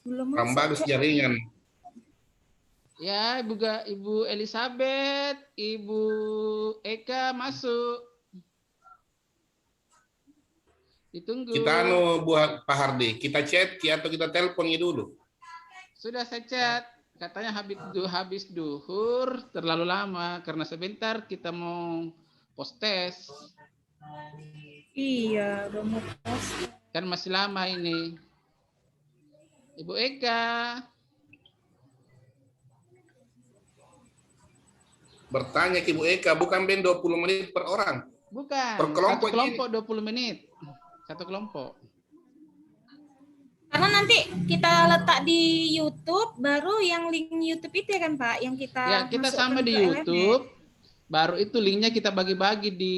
Belum Kurang masuk. bagus jaringan. Ya, Ibu Elizabeth, Ibu Eka masuk. Ditunggu. Kita buat Pak Hardi, kita chat atau kita teleponnya dulu. Sudah saya chat. Katanya habis duhur terlalu lama karena sebentar kita mau post test. Iya, udah mau post. Kan masih lama ini. Ibu Eka. Bertanya ke Ibu Eka, bukan Ben 20 menit per orang. Bukan. Per kelompok Satu kelompok 20 menit. Satu kelompok. Karena nanti kita letak di YouTube, baru yang link YouTube itu ya kan Pak, yang kita Ya, kita sama di YouTube, baru itu linknya kita bagi-bagi di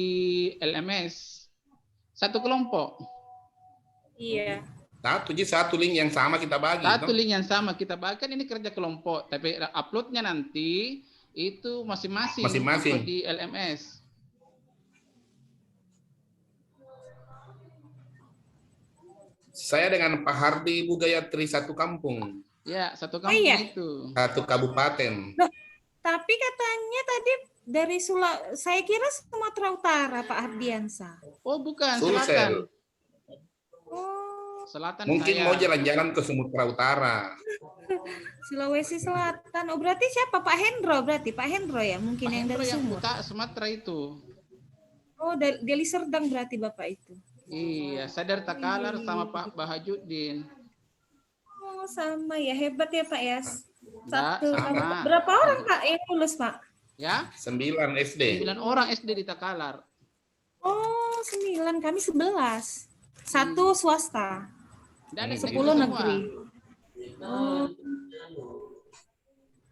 LMS. Satu kelompok. Iya. Satu link yang sama kita bagi. Satu link yang sama kita bagi, kan ini kerja kelompok, tapi uploadnya nanti itu masing-masing di LMS. Saya dengan Pak Hardi, Ibu Gayatri satu kampung. Ya, satu kampung itu. Satu kabupaten. Loh, tapi katanya tadi dari saya kira Sumatera Utara Pak Ardiansa. Oh, bukan, Sulsel. selatan. Oh, selatan. Mungkin mau jalan-jalan ke Sumatera Utara. Sulawesi Selatan. Oh, berarti siapa? Pak Hendro berarti. Pak Hendro ya, mungkin Pak yang Hendro dari Sumatera itu. Oh, dari Serdang berarti Bapak itu. Iya, saya dari Takalar sama Pak Bahajuddin. Oh, sama ya. Hebat ya Pak ya. Sama. Berapa orang Pak yang lulus Pak? Ya? 9 SD. 9 orang SD di Takalar. Oh, 9. Kami 11. 1 swasta. Dan 10 negeri. Oh.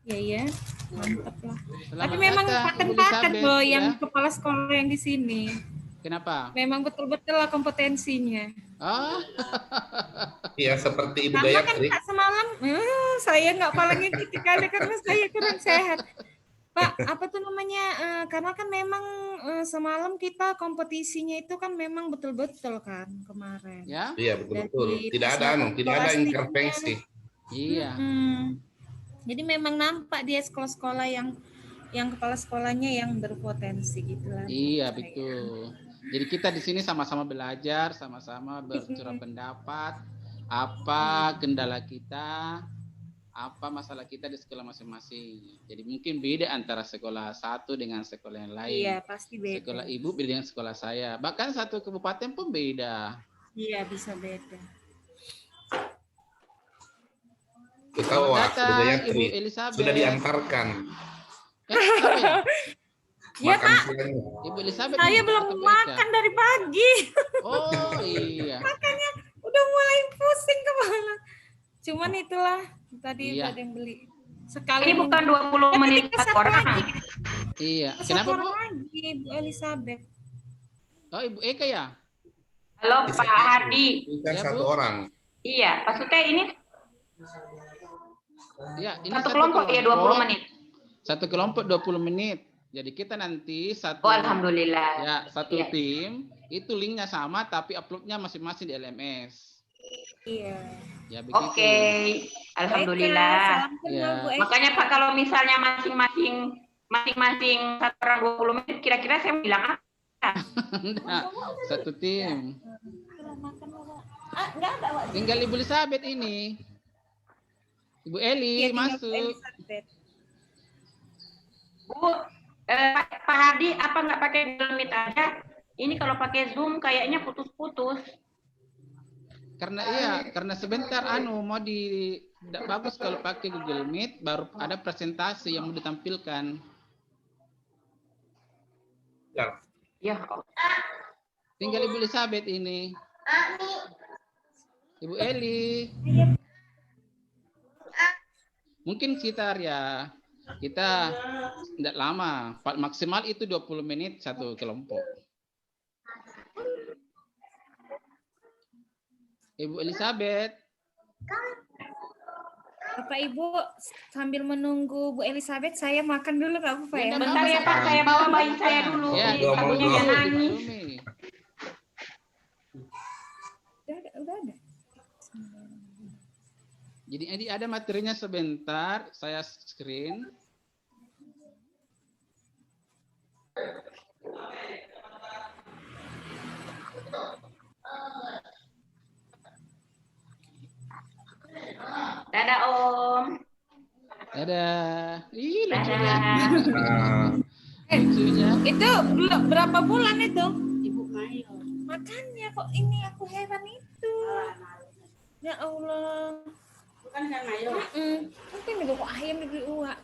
Ya. Mantap lah. Tapi memang paten-paten loh yang kepala sekolah yang di sini. Kenapa? Memang betul-betul lah kompetensinya. Oh. Iya, seperti Ibu Sama Gayatri. kan Pak semalam, saya nggak palingin kali karena saya kurang sehat. Pak, apa tuh namanya? Karena kan memang semalam kita kompetisinya itu kan memang betul-betul kan kemarin. Ya? Iya, betul-betul. Tidak ada intervensi. Iya. Jadi memang nampak dia sekolah-sekolah yang kepala sekolahnya yang berpotensi gitu lah. Iya, betul. Jadi kita di sini sama-sama belajar, sama-sama bercurah pendapat, apa kendala kita, apa masalah kita di sekolah masing-masing. Jadi mungkin beda antara sekolah satu dengan sekolah yang lain. Iya, pasti beda. Sekolah ibu beda dengan sekolah saya. Bahkan satu kabupaten pun beda. Iya, bisa beda. Kita Ibu Elizabeth sudah diantarkan. Ya Pak, Ibu Elizabeth saya belum makan dari pagi. Oh iya. Makanya udah mulai pusing kepala. Cuman itulah tadi ada yang beli. Sekali ini bukan 20 menit orang. Iya. Kenapa Bu? Lagi, Ibu Elizabeth. Oh, Ibu Eka ya? Halo Pak Hardi. Bukan satu orang. Iya, maksudnya ini ya, ini satu kelompok ya 20 menit. Satu kelompok 20 menit. Jadi kita nanti satu alhamdulillah. Ya, satu tim itu linknya sama tapi uploadnya masing-masing di LMS. Iya. Ya begitu. Oke, alhamdulillah. Ya. Makanya Pak kalau misalnya masing-masing satu orang 20 menit kira-kira saya bilang apa? Nah, satu tim. Enggak ada. Tinggal Ibu Elizabeth ini. Ibu Eli masuk. Bu, Pak Hardi apa nggak pakai Google Meet aja? Ini kalau pakai Zoom kayaknya putus-putus. Karena sebentar mau tidak bagus kalau pakai Google Meet baru ada presentasi yang mau ditampilkan. Ya. Tinggal Ibu Elizabeth ini. Ibu Eli. Mungkin sekitar kita tidak lama, maksimal itu 20 menit satu kelompok. Ibu Elizabeth. Bapak Ibu sambil menunggu Bu Elizabeth saya makan dulu Kak Pak ya. Bentar ya Pak, saya bawa bayi saya dulu. Ya, ibunya yang nangis. Udah ada. Jadi ada materinya sebentar, saya screen. Dadah Om. Dadah. Ih, lucunya. Dadah. Lucunya. Itu berapa bulan itu? Ibu Mayo. Makanya kok ini aku heran itu. Ya Allah. Bukan kan Mayo? Mungkin juga kok ayam negeri uak.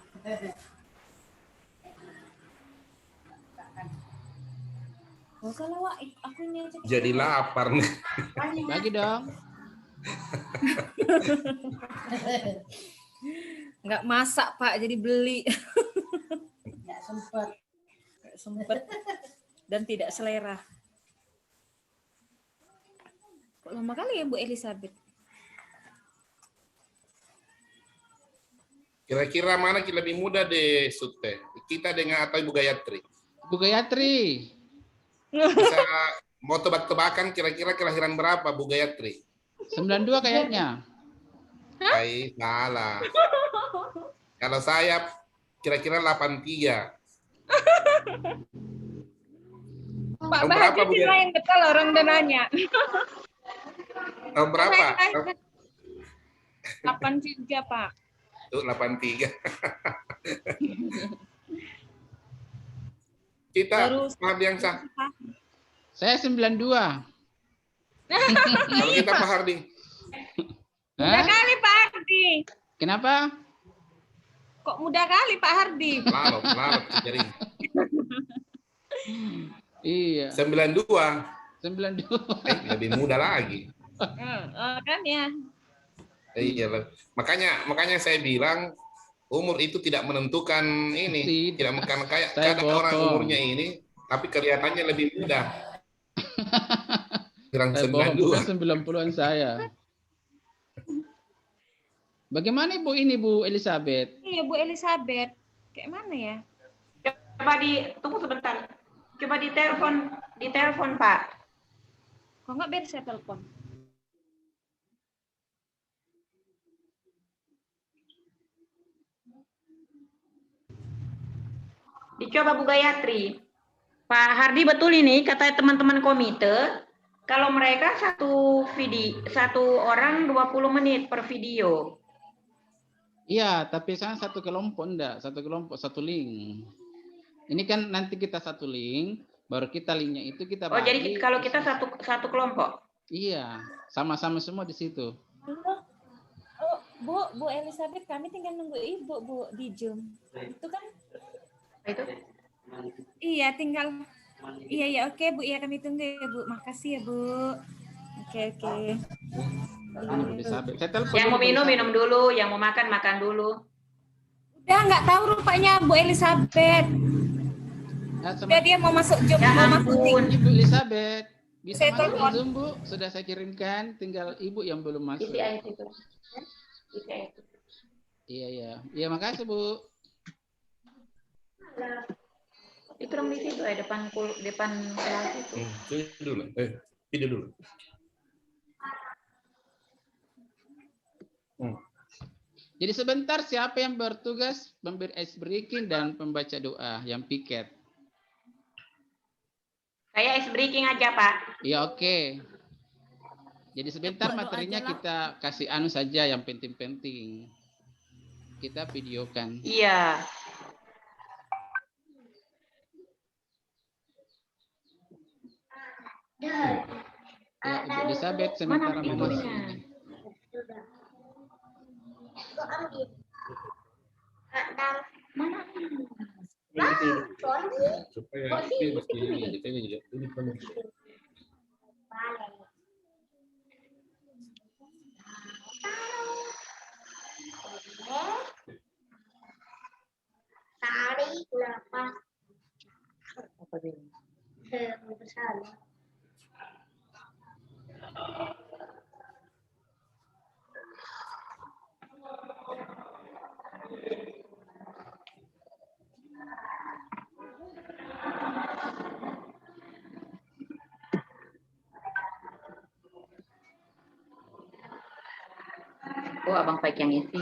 Oh, kalau wak, aku ini aja. Jadi lapar nih. Bagi dong. Nggak masak Pak, jadi beli. Nggak sempat. Nggak sempet dan tidak selera. Kok lama kali ya Bu Elizabeth? Kira-kira mana yang lebih muda deh, Sute? Kita dengan atau Ibu Gayatri? Bu Gayatri. Bisa mau tebak-tebakan kira-kira kelahiran berapa Bu Gayatri? 92 kayaknya. Hai, salah. Kalau saya kira-kira 83. Pak Tahun Bahagia berapa, Bu, sih ya? yang betul orang udah nanya. Tahun berapa? 83 Pak. Tuh, 83. Kita, Baru- Pak Biangsa. Saya 92. Kalau kita Pak Hardi. Mudah Hah? kali Pak Hardi. Kenapa? Kok mudah kali Pak Hardi? Larut, jadi Iya, 92. 92. Lebih muda lagi. Kan ya. Iya, makanya saya bilang umur itu tidak menentukan ini, tidak karena kayak Saya kadang orang bohong. umurnya ini, tapi kelihatannya lebih muda. Kurang Saya bohong, 92. bukan 90-an saya. Bagaimana Ibu ini Bu Elizabeth? Iya Bu Elizabeth. Kayak mana ya? Coba tunggu sebentar. Coba ditelepon Pak. Kok nggak biar saya telepon? Dicoba Bu Gayatri. Pak Hardi betul ini kata teman-teman komite, kalau mereka satu orang 20 menit per video. Iya, tapi saya satu kelompok enggak, satu kelompok, satu link. Ini kan nanti kita satu link, baru kita linknya itu kita Oh, bagi. jadi kalau kita satu kelompok. Iya, sama-sama semua di situ. Oh, Bu Elizabeth, kami tinggal nunggu Ibu Bu di Zoom. Itu kan? Itu. Iya, tinggal. Iya ya, oke Bu, ya kami tunggu ya Bu. Makasih ya Bu. Oke. Bu Elizabeth. Saya telepon Yang mau dulu, Bu minum Elizabeth. dulu, yang mau makan dulu. Udah nggak tahu rupanya Bu Elizabeth. Ya, sama Udah dia mau masuk Zoom, Ya mau masuk ampun. Zoom. Ibu Elizabeth. Bisa Saya masuk di telepon. Zoom, Bu? Sudah saya kirimkan, tinggal Ibu yang belum masuk. Isi air itu. Isi air itu. Iya. Iya, makasih Bu. Itu dong di situ depan kelas itu. Video dulu. Jadi sebentar, siapa yang bertugas memberi ice breaking dan pembaca doa yang piket? Saya ice breaking aja Pak. Iya, oke. Jadi sebentar Doa materinya aja lah. kita kasih anu saja yang penting-penting. Kita videokan. Iya. Ya, Ibu Elizabeth sementara Mana mau masuk. videonya? Mana? Supaya ini Tarik lepas besar. Oh, Abang Faik yang isi.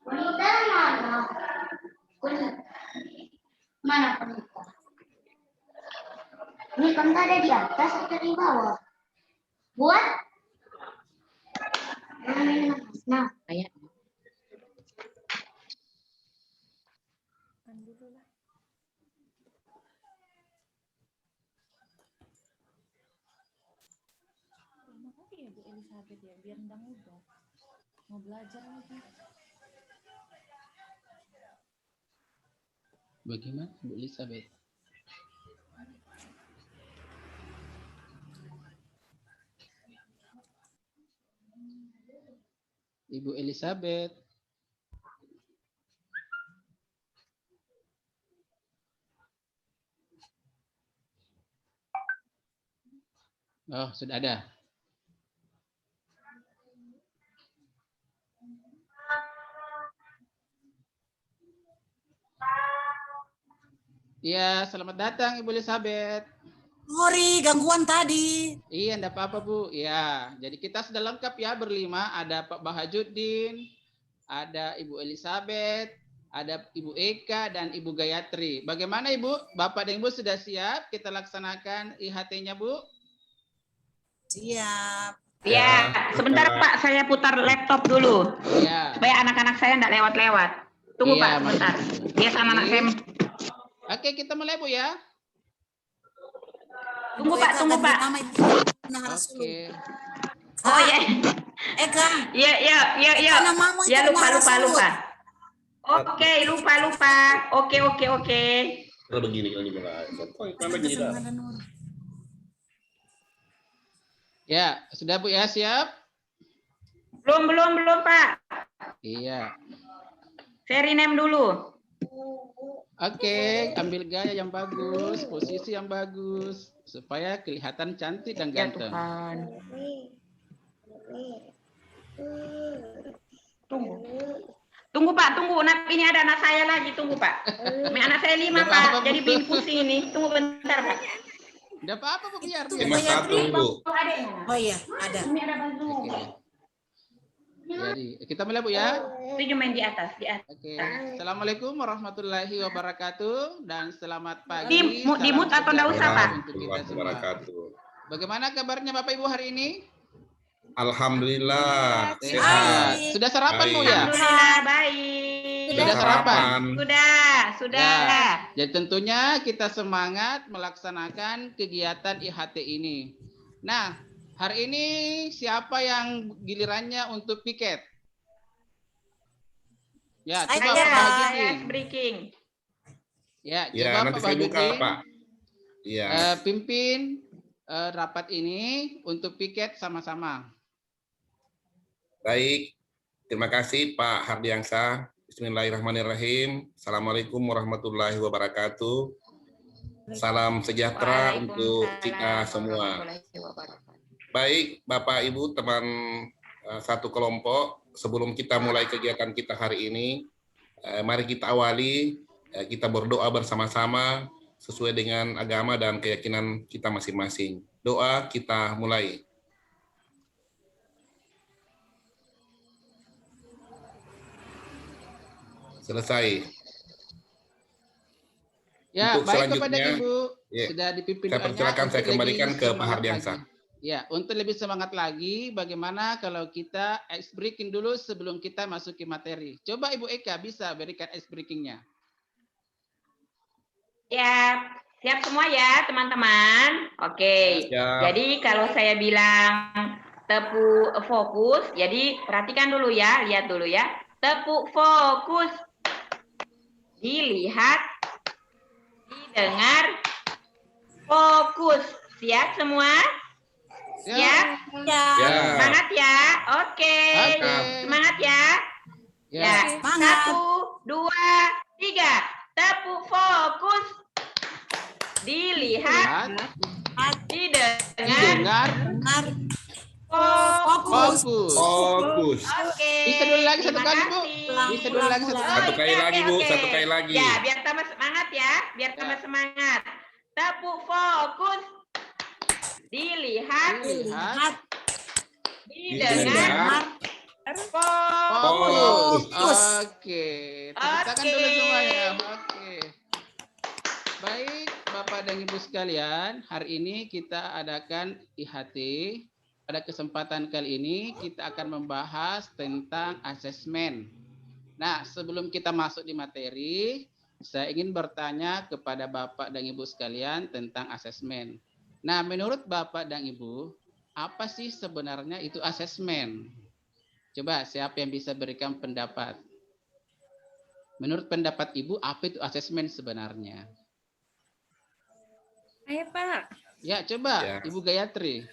Wanita mana? Mana wanita? Ini kan ada di atas atau di bawah? Buat? Nah, Kayak Makasih ya Bu Elizabeth ya, biar ndang udah mau belajar lagi. Bagaimana Bu Elizabeth? Ibu Elizabeth. Oh, sudah ada. Iya, selamat datang Ibu Elizabeth. Sorry, gangguan tadi. Iya, enggak apa-apa Bu. Iya, jadi kita sudah lengkap ya berlima. Ada Pak Bahajuddin, ada Ibu Elizabeth, ada Ibu Eka dan Ibu Gayatri. Bagaimana Ibu? Bapak dan Ibu sudah siap? Kita laksanakan IHT-nya Bu. Siap. ya, sebentar Pak, saya putar laptop dulu. Iya. Supaya anak-anak saya enggak lewat-lewat. Tunggu Iya, Pak, sebentar. Biar sama anak saya. Oke, kita mulai Bu ya. Tunggu Pak, tunggu Pak. Oke. Oh ya. Eka. Iya. Eka, namamu itu Ya lupa. Maharasut. Oke, lupa. Oke. Kalau begini kan gimana? Kan begini dah. Ya, sudah Bu ya, siap? Belum Pak. Iya. Saya rename dulu. Oke, ambil gaya yang bagus, posisi yang bagus, supaya kelihatan cantik dan Ya ganteng. Tuhan. Tunggu Pak, tunggu. Nah, ini ada anak saya lagi, tunggu Pak. Ini anak saya 5 Nggak Pak, apa-apa, Bu. jadi bikin pusing ini. Tunggu bentar Pak. Enggak apa-apa Bu, biar. 51 Bu. Oh iya, ada. Ini ada baju. Oke. Jadi, kita mulai Bu ya. Itu main di atas. Oke. Assalamualaikum warahmatullahi wabarakatuh dan selamat pagi. Dimut salam atau enggak usah, sejahtera Pak? untuk kita semua. Wabarakatuh. Bagaimana kabarnya Bapak Ibu hari ini? Alhamdulillah Sehat. sehat. Sudah sarapan Bu ya? Alhamdulillah baik. Sudah sarapan? Sudah. Ya. Jadi tentunya kita semangat melaksanakan kegiatan IHT ini. Nah, hari ini siapa yang gilirannya untuk piket? Ya, coba Saya Pak Bahajuddin. breaking. Ya, Ya, coba nanti Pak saya buka, Bahajuddin, Pak. Iya. pimpin rapat ini untuk piket sama-sama. Baik. Terima kasih Pak Hardiansyah. Bismillahirrahmanirrahim. Assalamualaikum warahmatullahi wabarakatuh. Salam sejahtera untuk kita semua. Baik, Bapak Ibu, teman satu kelompok, sebelum kita mulai kegiatan kita hari ini, mari kita awali, kita berdoa bersama-sama sesuai dengan agama dan keyakinan kita masing-masing. Doa kita mulai. Selesai. Ya, Untuk baik kepada selanjutnya, Ibu, ya, sudah dipimpin saya doanya. persilakan, saya Untuk kembalikan lebih ke Pak semangat Hardiansyah. lagi. Ya, untuk lebih semangat lagi, bagaimana kalau kita ice breaking dulu sebelum kita masuk ke materi. Coba Ibu Eka bisa berikan ice breakingnya. Ya, siap semua ya teman-teman. Oke. Siap. Jadi kalau saya bilang tepuk fokus, jadi perhatikan dulu ya, lihat dulu ya. Tepuk fokus. Dilihat, didengar, fokus. Siap semua? Siap? Ya. Semangat ya. Oke. Oke. Semangat ya. Ya. Semangat. 1, 2, 3. Tepuk fokus. Dilihat, Lihat, didengar, didengar, fokus. fokus. Fokus. Oke. Bisa dulu lagi satu terima kali, Bu. kasih. Bisa dulu lagi satu kali. Satu kali Oke, lagi, Bu. oke. Satu kali lagi. Ya, biar tambah semangat ya. Biar tambah semangat. Tepuk fokus. Dilihat, Dilihat, Didengar. Fokus. Fokus. Oke. Tepuk tangan dulu semuanya. Oke. Baik, Bapak dan Ibu sekalian, hari ini kita adakan IHT. Pada kesempatan kali ini kita akan membahas tentang asesmen. Nah, sebelum kita masuk di materi, saya ingin bertanya kepada Bapak dan Ibu sekalian tentang asesmen. Nah, menurut Bapak dan Ibu, apa sih sebenarnya itu asesmen? Coba siapa yang bisa berikan pendapat? Menurut pendapat Ibu, apa itu asesmen sebenarnya? Ayo Pak. Ya, coba Ya. Ibu Gayatri.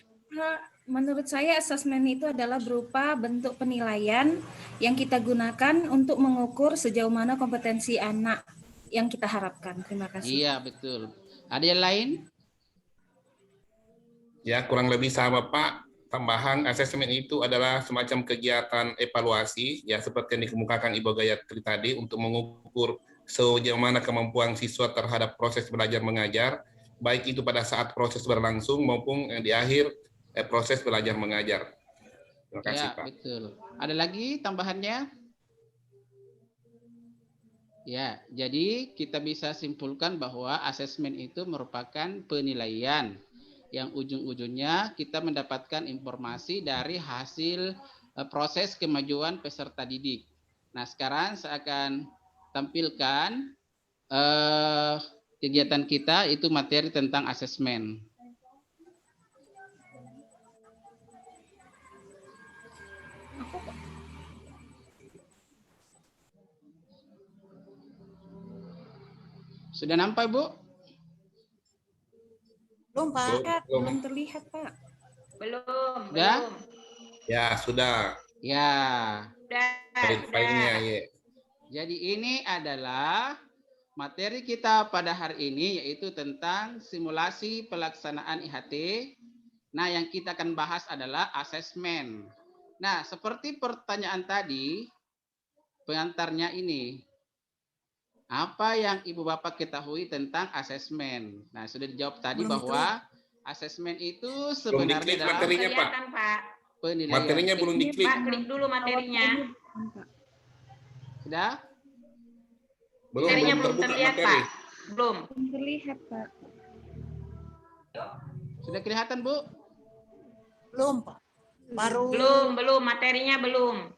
Menurut saya asesmen itu adalah berupa bentuk penilaian yang kita gunakan untuk mengukur sejauh mana kompetensi anak yang kita harapkan. Terima kasih. Iya, betul. Ada yang lain? Ya, kurang lebih sama Pak. Tambahan asesmen itu adalah semacam kegiatan evaluasi, ya seperti yang dikemukakan Ibu Gayatri tadi, untuk mengukur sejauh mana kemampuan siswa terhadap proses belajar mengajar, baik itu pada saat proses berlangsung maupun di akhir proses belajar mengajar. Terima kasih Ya, Pak. betul. Ada lagi tambahannya? Ya, jadi kita bisa simpulkan bahwa asesmen itu merupakan penilaian yang ujung-ujungnya kita mendapatkan informasi dari hasil proses kemajuan peserta didik. Nah, sekarang saya akan tampilkan kegiatan kita itu materi tentang asesmen. Sudah nampak, Bu? Belum, Pak. Belum terlihat Pak. Belum. Sudah? Ya, sudah. Ya. Filenya, ya. Jadi ini adalah materi kita pada hari ini, yaitu tentang simulasi pelaksanaan IHT. Nah, yang kita akan bahas adalah asesmen. Nah, seperti pertanyaan tadi, pengantarnya ini. Apa yang Ibu Bapak ketahui tentang asesmen? Nah, sudah dijawab tadi bahwa asesmen itu sebenarnya diklik adalah materinya, Pak. Pak. penilaian. Materinya belum diklik. Pak, klik dulu materinya. Sudah? Materinya belum terbuka terlihat, materi. Pak. Belum. Belum terlihat Pak. Sudah kelihatan, Bu? Belum, Pak. Baru Belum, materinya belum.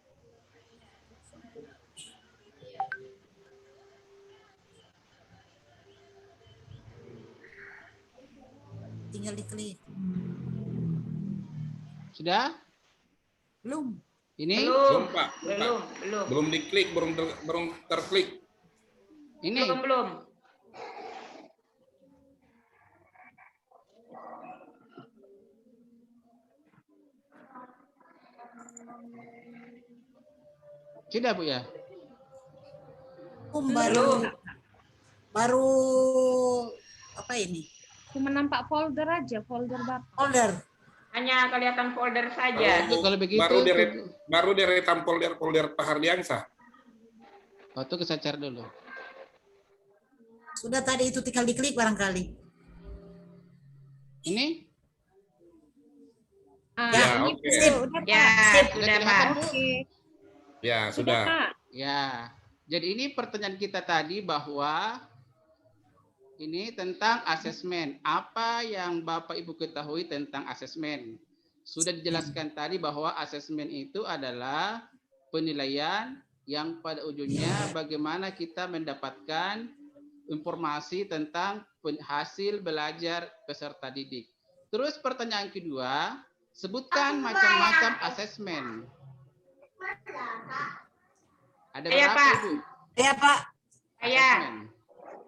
tinggal diklik. Sudah? Belum. Ini? Belum, Pak. Belum. Belum diklik, belum terklik. Ini? Belum. Sudah, Bu ya? Baru apa ini? Cuma nampak folder aja, folder Bapak. Folder. Hanya kelihatan folder saja. Kalau begitu, Baru deretan folder Pak Hardiansah. waktu ke share dulu. Sudah tadi itu tinggal diklik barangkali. Ini? Ya, Ini oke. Udah Pak. Ya, Sudah sudah, kelihatan, Pak. Bu? Ya, Sudah sudah. Pak. Ya. Jadi ini pertanyaan kita tadi bahwa ini tentang asesmen. Apa yang Bapak Ibu ketahui tentang asesmen? Sudah dijelaskan tadi bahwa asesmen itu adalah penilaian yang pada ujungnya bagaimana kita mendapatkan informasi tentang hasil belajar peserta didik. Terus pertanyaan kedua, sebutkan macam-macam asesmen. Ada Iya, berapa, Pak. Ibu? Ya, Pak. Asesmen?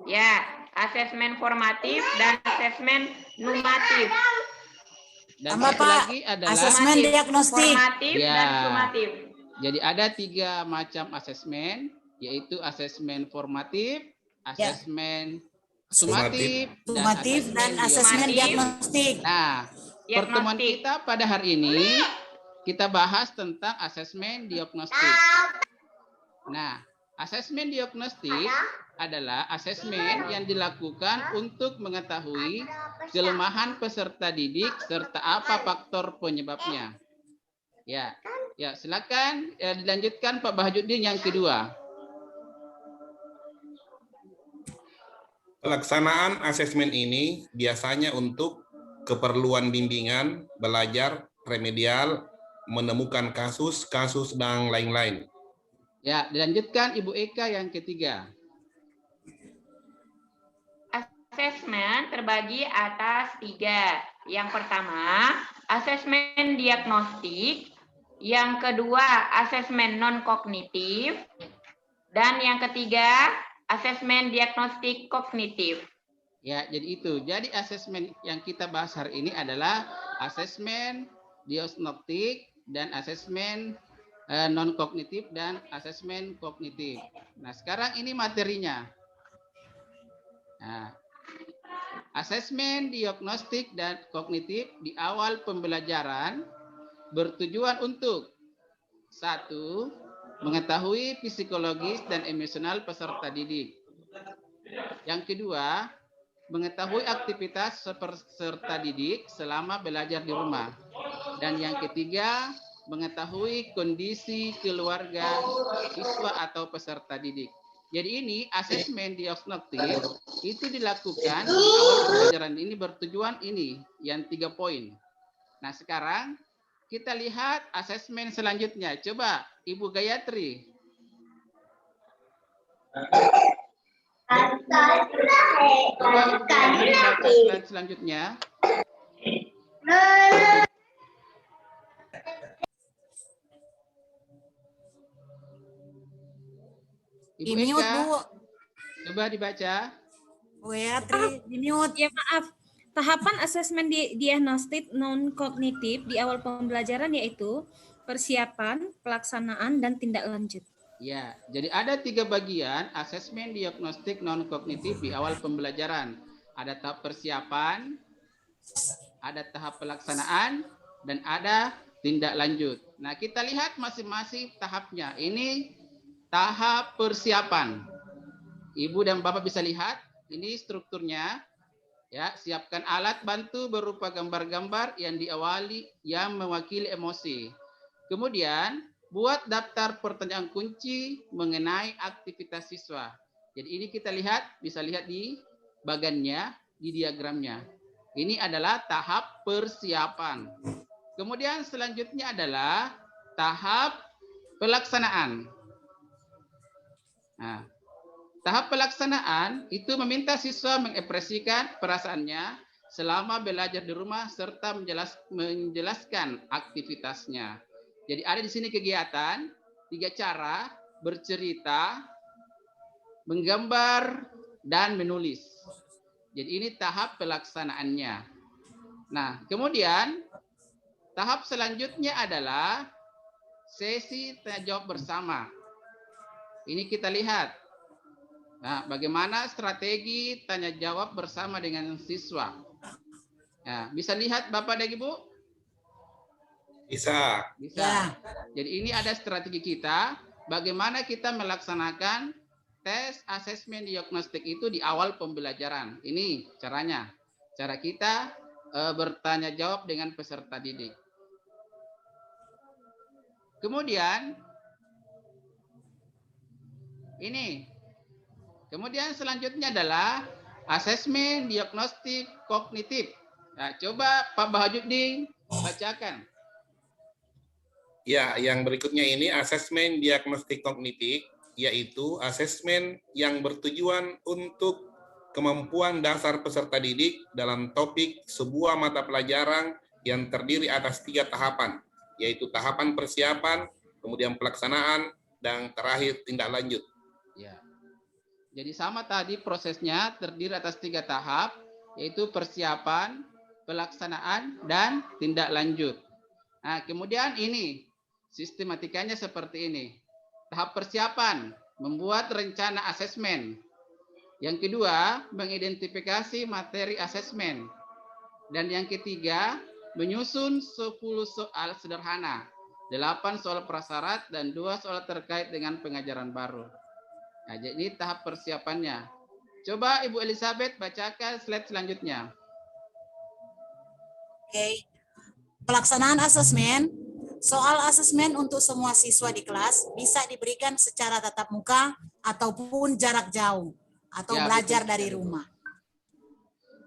Ya, asesmen formatif dan asesmen normatif. Dan Tambah, satu Pak. lagi adalah Asesmen diagnostik. Formatif Ya. dan summatif. jadi ada 3 macam asesmen, yaitu asesmen formatif, asesmen sumatif, Sumatif dan asesmen diagnostik. Nah, pertemuan Diagnostik. kita pada hari ini kita bahas tentang asesmen diagnostik. Nah, asesmen diagnostik adalah asesmen yang dilakukan untuk mengetahui kelemahan peserta didik serta apa faktor penyebabnya. Ya, ya silakan dilanjutkan Pak Bahajuddin yang kedua. Pelaksanaan asesmen ini biasanya untuk keperluan bimbingan, belajar, remedial, menemukan kasus, dan lain-lain. Ya, dilanjutkan Ibu Eka yang ketiga. Asesmen terbagi atas 3. Yang pertama, asesmen diagnostik. Yang kedua, asesmen non-kognitif. Dan yang ketiga, asesmen diagnostik kognitif. Ya, jadi itu. Jadi asesmen yang kita bahas hari ini adalah asesmen diagnostik dan asesmen non-kognitif dan asesmen kognitif. Nah, sekarang ini materinya. Nah, asesmen diagnostik dan kognitif di awal pembelajaran bertujuan untuk 1. Mengetahui psikologis dan emosional peserta didik. Yang kedua, mengetahui aktivitas peserta didik selama belajar di rumah. Dan yang ketiga, mengetahui kondisi keluarga siswa atau peserta didik. Jadi ini asesmen diagnostik itu dilakukan di awal pembelajaran ini bertujuan ini yang 3 poin. Nah sekarang kita lihat asesmen selanjutnya. Coba Ibu Gayatri. Coba Ibu Gayatri baca slide selanjutnya. Ibu Di mute, Eka, Bu. coba dibaca. Bu Gayatri, di mute. Ya maaf, tahapan asesmen diagnostik non-kognitif di awal pembelajaran yaitu persiapan, pelaksanaan, dan tindak lanjut. Ya, jadi ada 3 bagian asesmen diagnostik non-kognitif di awal pembelajaran. Ada tahap persiapan, ada tahap pelaksanaan, dan ada tindak lanjut. Nah, kita lihat masing-masing tahapnya. Ini tahap persiapan. Ibu dan Bapak bisa lihat, ini strukturnya. Ya, siapkan alat bantu berupa gambar-gambar yang diawali yang mewakili emosi. Kemudian, buat daftar pertanyaan kunci mengenai aktivitas siswa. Jadi ini kita lihat, bisa lihat di bagannya, di diagramnya. Ini adalah tahap persiapan. Kemudian selanjutnya adalah tahap pelaksanaan. Nah, tahap pelaksanaan itu meminta siswa mengekspresikan perasaannya selama belajar di rumah serta menjelaskan aktivitasnya. Jadi ada di sini kegiatan, 3 cara, bercerita, menggambar, dan menulis. Jadi ini tahap pelaksanaannya. Nah, kemudian tahap selanjutnya adalah sesi tanya jawab bersama. Ini kita lihat. Nah, bagaimana strategi tanya jawab bersama dengan siswa. Nah, bisa lihat Bapak dan Ibu? Bisa. Bisa. Ya. Jadi ini ada strategi kita, bagaimana kita melaksanakan tes asesmen diagnostik itu di awal pembelajaran. Ini caranya. Cara kita bertanya jawab dengan peserta didik. Kemudian, ini. Kemudian selanjutnya adalah asesmen diagnostik kognitif. Nah, coba Pak Bahajuddin bacakan. Ya, yang berikutnya ini asesmen diagnostik kognitif, yaitu asesmen yang bertujuan untuk kemampuan dasar peserta didik dalam topik sebuah mata pelajaran yang terdiri atas 3 tahapan, yaitu tahapan persiapan, kemudian pelaksanaan, dan terakhir tindak lanjut. Ya. Jadi sama tadi prosesnya terdiri atas 3 tahap, yaitu persiapan, pelaksanaan, dan tindak lanjut. Nah, kemudian ini sistematikanya seperti ini. Tahap persiapan, membuat rencana asesmen. Yang kedua, mengidentifikasi materi asesmen. Dan yang ketiga, menyusun 10 soal sederhana, 8 soal prasyarat, dan 2 soal terkait dengan pengajaran baru. Nah, jadi tahap persiapannya. Coba Ibu Elizabeth bacakan slide selanjutnya. Oke. Pelaksanaan asesmen soal asesmen untuk semua siswa di kelas bisa diberikan secara tatap muka ataupun jarak jauh atau Ya, belajar betul dari sekali, Bu. rumah.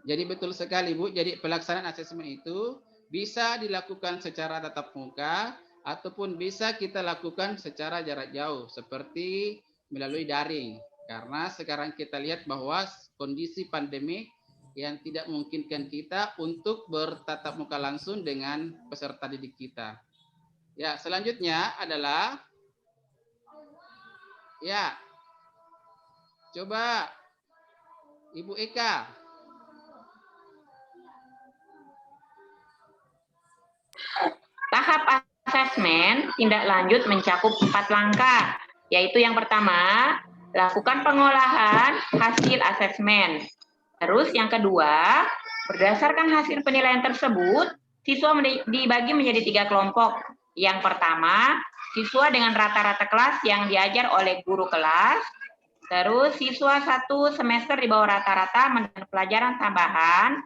Jadi betul sekali, Bu. Jadi pelaksanaan asesmen itu bisa dilakukan secara tatap muka ataupun bisa kita lakukan secara jarak jauh seperti melalui daring. Karena sekarang kita lihat bahwa kondisi pandemi yang tidak memungkinkan kita untuk bertatap muka langsung dengan peserta didik kita. Ya, selanjutnya adalah ya, coba Ibu Eka. Tahap asesmen tindak lanjut mencakup 4 langkah, yaitu yang pertama, lakukan pengolahan hasil asesmen. Terus yang kedua, berdasarkan hasil penilaian tersebut, siswa dibagi menjadi 3 kelompok. Yang pertama, siswa dengan rata-rata kelas yang diajar oleh guru kelas. Terus siswa 1 semester di bawah rata-rata mendapat pelajaran tambahan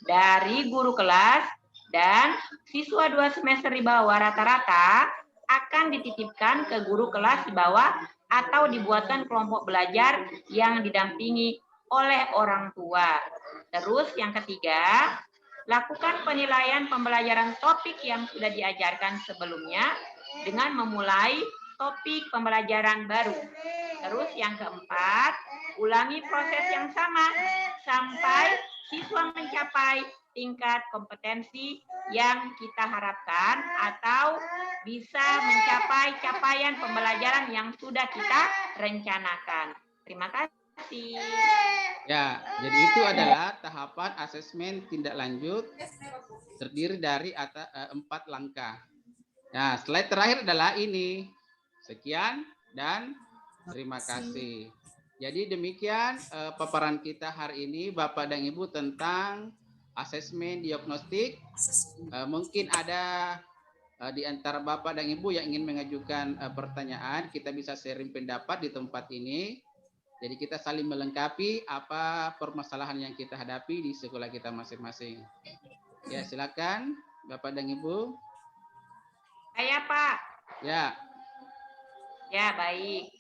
dari guru kelas. Dan siswa 2 semester di bawah rata-rata akan dititipkan ke guru kelas di bawah atau dibuatkan kelompok belajar yang didampingi oleh orang tua. Terus yang ketiga, lakukan penilaian pembelajaran topik yang sudah diajarkan sebelumnya dengan memulai topik pembelajaran baru. Terus yang keempat, ulangi proses yang sama sampai siswa mencapai tingkat kompetensi yang kita harapkan atau bisa mencapai capaian pembelajaran yang sudah kita rencanakan. Terima kasih. Ya, jadi itu adalah tahapan asesmen tindak lanjut terdiri dari 4 langkah. Nah, slide terakhir adalah ini. Sekian dan terima kasih. Jadi demikian paparan kita hari ini Bapak dan Ibu tentang asesmen diagnostik. Mungkin ada di antara Bapak dan Ibu yang ingin mengajukan pertanyaan, kita bisa sharing pendapat di tempat ini. Jadi kita saling melengkapi apa permasalahan yang kita hadapi di sekolah kita masing-masing. Ya, silakan Bapak dan Ibu. Saya, Pak. Ya. Ya, baik.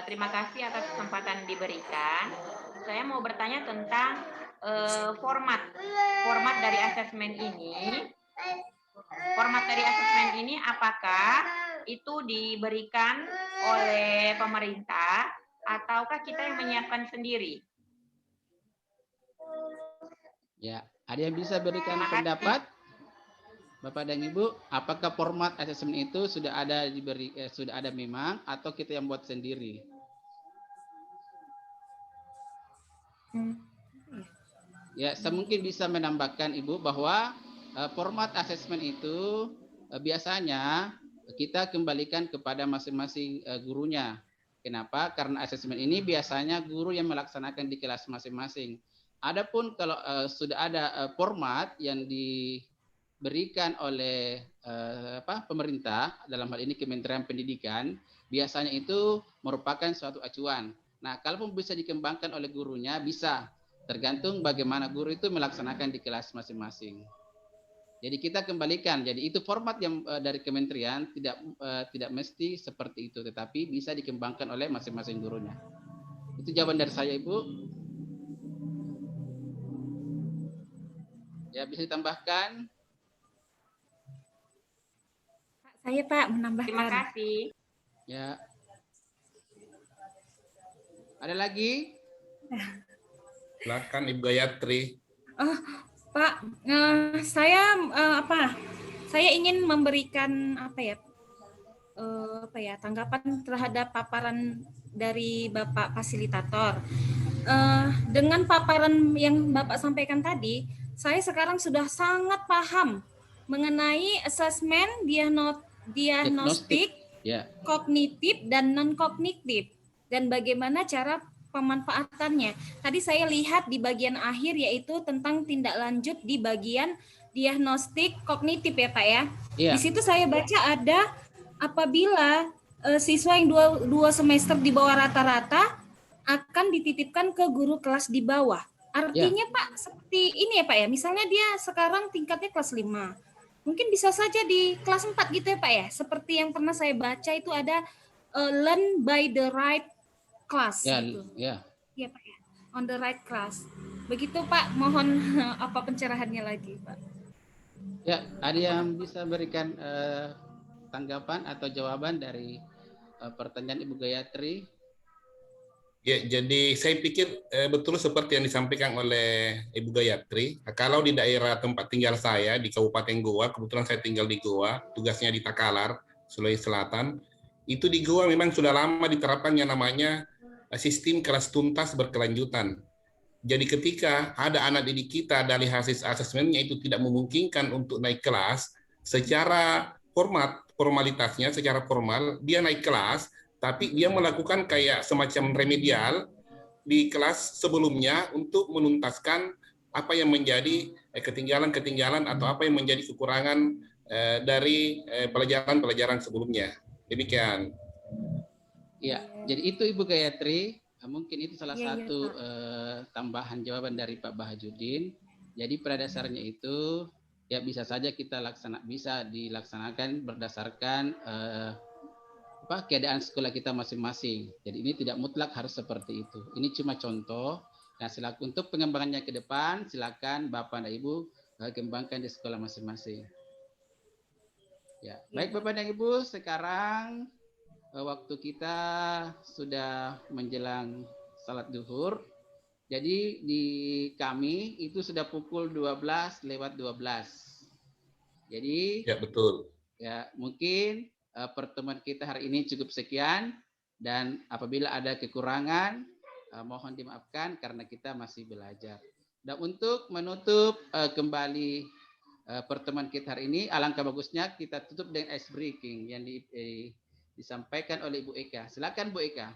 Terima kasih atas kesempatan diberikan. Saya mau bertanya tentang format dari asesmen ini. Format dari asesmen ini apakah itu diberikan oleh pemerintah ataukah kita yang menyiapkan sendiri? Ya, ada yang bisa berikan pendapat? Bapak dan Ibu, apakah format asesmen itu sudah ada sudah ada memang atau kita yang buat sendiri? Ya, saya mungkin bisa menambahkan Ibu bahwa format asesmen itu biasanya kita kembalikan kepada masing-masing gurunya. Kenapa? Karena asesmen ini biasanya guru yang melaksanakan di kelas masing-masing. Adapun kalau sudah ada format yang diberikan oleh pemerintah, dalam hal ini Kementerian Pendidikan, biasanya itu merupakan suatu acuan. Nah, kalaupun bisa dikembangkan oleh gurunya, bisa. Tergantung bagaimana guru itu melaksanakan di kelas masing-masing. Jadi kita kembalikan. Jadi itu format yang dari kementerian tidak mesti seperti itu, tetapi bisa dikembangkan oleh masing-masing gurunya. Itu jawaban dari saya, Ibu. Ya, bisa ditambahkan. Saya, Pak, menambahkan. Terima kasih. Ya. Ada lagi? Silakan Ibu Gayatri. Oh, Pak, saya saya ingin memberikan tanggapan terhadap paparan dari Bapak fasilitator. Dengan paparan yang Bapak sampaikan tadi, saya sekarang sudah sangat paham mengenai asesmen diagnostik, ya, kognitif dan non kognitif dan bagaimana cara pemanfaatannya. Tadi saya lihat di bagian akhir yaitu tentang tindak lanjut di bagian diagnostik kognitif ya Pak ya. Iya. Di situ saya baca ada apabila siswa yang dua semester di bawah rata-rata akan dititipkan ke guru kelas di bawah. Artinya Pak seperti ini ya Pak ya. Misalnya dia sekarang tingkatnya kelas 5. Mungkin bisa saja di kelas 4 gitu ya Pak ya. Seperti yang pernah saya baca itu ada learn by the right class Ya, gitu. ya. Iya Pak ya. On the right class. Begitu Pak, mohon apa pencerahannya lagi Pak. Ya, ada yang bisa berikan tanggapan atau jawaban dari pertanyaan Ibu Gayatri? Ya, jadi saya pikir betul seperti yang disampaikan oleh Ibu Gayatri. Kalau di daerah tempat tinggal saya di Kabupaten Goa, kebetulan saya tinggal di Goa, tugasnya di Takalar, Sulawesi Selatan. Itu di Goa memang sudah lama diterapkan yang namanya sistem kelas tuntas berkelanjutan. Jadi ketika ada anak didik kita dari hasil asesmennya itu tidak memungkinkan untuk naik kelas, secara formalitasnya, secara formal, dia naik kelas, tapi dia melakukan kayak semacam remedial di kelas sebelumnya untuk menuntaskan apa yang menjadi ketinggalan-ketinggalan atau apa yang menjadi kekurangan dari pelajaran-pelajaran sebelumnya. Demikian. Ya, jadi itu Ibu Gayatri. Mungkin itu salah Iya, satu Pak. tambahan jawaban dari Pak Bahajudin. Jadi pada dasarnya itu ya bisa saja kita bisa dilaksanakan berdasarkan keadaan sekolah kita masing-masing. Jadi ini tidak mutlak harus seperti itu. Ini cuma contoh. Nah, silakan untuk pengembangannya ke depan, silakan Bapak dan Ibu kembangkan di sekolah masing-masing. Ya, baik Bapak dan Ibu, sekarang waktu kita sudah menjelang salat zuhur. Jadi di kami itu sudah pukul 12 lewat 12. Jadi ya betul. Ya, mungkin pertemuan kita hari ini cukup sekian, dan apabila ada kekurangan mohon dimaafkan karena kita masih belajar. Dan untuk menutup kembali pertemuan kita hari ini, alangkah bagusnya kita tutup dengan ice breaking yang disampaikan oleh Ibu Eka. Silakan Bu Eka.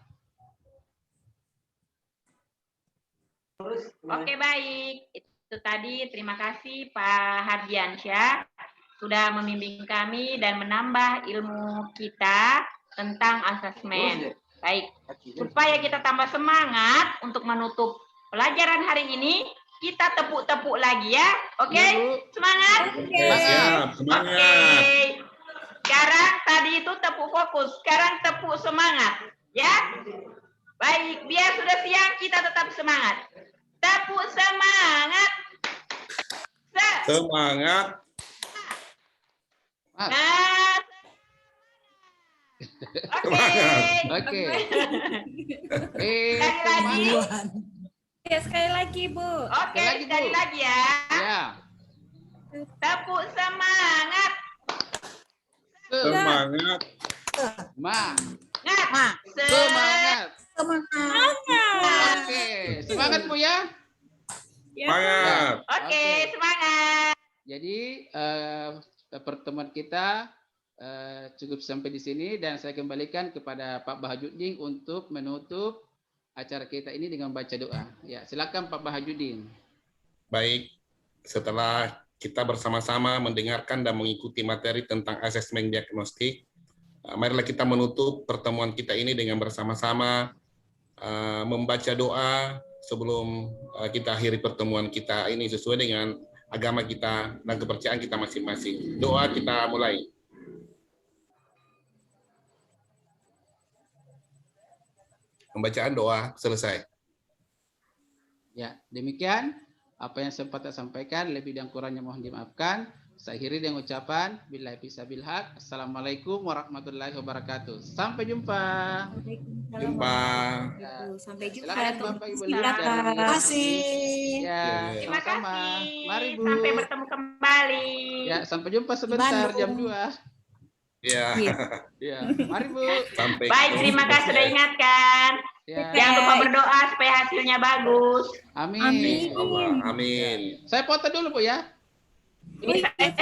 Oke, baik. Itu tadi, terima kasih Pak Hardiansyah sudah membimbing kami dan menambah ilmu kita tentang asesmen. Baik, supaya kita tambah semangat untuk menutup pelajaran hari ini, kita tepuk-tepuk lagi ya. Oke? Semangat? Siap, semangat. Oke. Sekarang tadi itu tepuk fokus, sekarang tepuk semangat. Ya? Baik, biar sudah siang kita tetap semangat. Tepuk semangat. Semangat. Nah, Oke. Sekali lagi. Ya, sekali lagi Bu. Oke, sekali lagi ya. Ya. Tepuk semangat. Semangat. Semangat. Oke, semangat Bu ya. Semangat. Oke, semangat. Jadi pertemuan kita cukup sampai di sini, dan saya kembalikan kepada Pak Bahajudin untuk menutup acara kita ini dengan baca doa. Ya, silakan Pak Bahajudin. Baik, setelah kita bersama-sama mendengarkan dan mengikuti materi tentang asesmen diagnostik, marilah kita menutup pertemuan kita ini dengan bersama-sama membaca doa sebelum kita akhiri pertemuan kita ini sesuai dengan agama kita dan kepercayaan kita masing-masing. Doa kita mulai. Pembacaan doa selesai. Ya, demikian apa yang sempat saya sampaikan, lebih dan kurangnya mohon dimaafkan. Saya akhiri dengan ucapan billahi fissabil haq. Assalamualaikum warahmatullahi wabarakatuh. Sampai jumpa. Jumpa. Sampai jumpa. Silakan Bapak Ibu. Terima kasih. Ya, Terima sama-sama. kasih. Mari Bu. Sampai bertemu kembali. Ya, sampai jumpa sebentar jam 2. Ya. Ya, mari Bu. Sampai. Baik, terima kasih sudah ingatkan. Ya. Jangan lupa berdoa supaya hasilnya bagus. Amin. Allah. Amin. Saya foto dulu Bu ya. Ini saya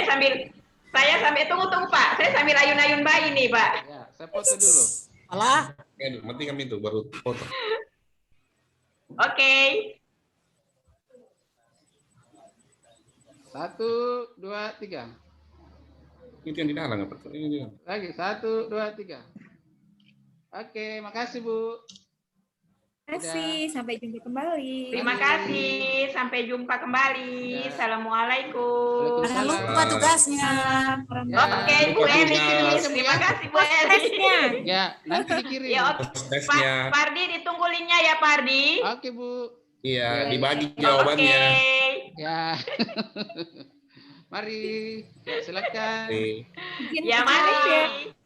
sambil tunggu Pak. Saya sambil ayun-ayun bayi nih Pak. Ya, saya foto dulu. Alah. Nanti kami itu baru foto. Oke. 1, 2, 3. Itu yang di dalam apa? Ini. Lagi 1, 2, 3. Oke, makasih Bu. Terima kasih. Sampai jumpa kembali. Terima kasih. Sampai jumpa kembali. Ya. Assalamualaikum. Jangan Waalaikumsalam. lupa tugasnya. Ya. Oke, Bu Lupa Eni. tugas. Terima kasih, Bu Eni. Tesnya. Ya, nanti dikirim. Ya, oke. Tesnya. Pak Pardi, ditunggu linknya ya, Pak Pardi. Oke, Bu. Iya, Ya. dibagi Oke. jawabannya. Ya. Mari. Ya, silakan. Oke. Izin Ya, bicara ya. mari.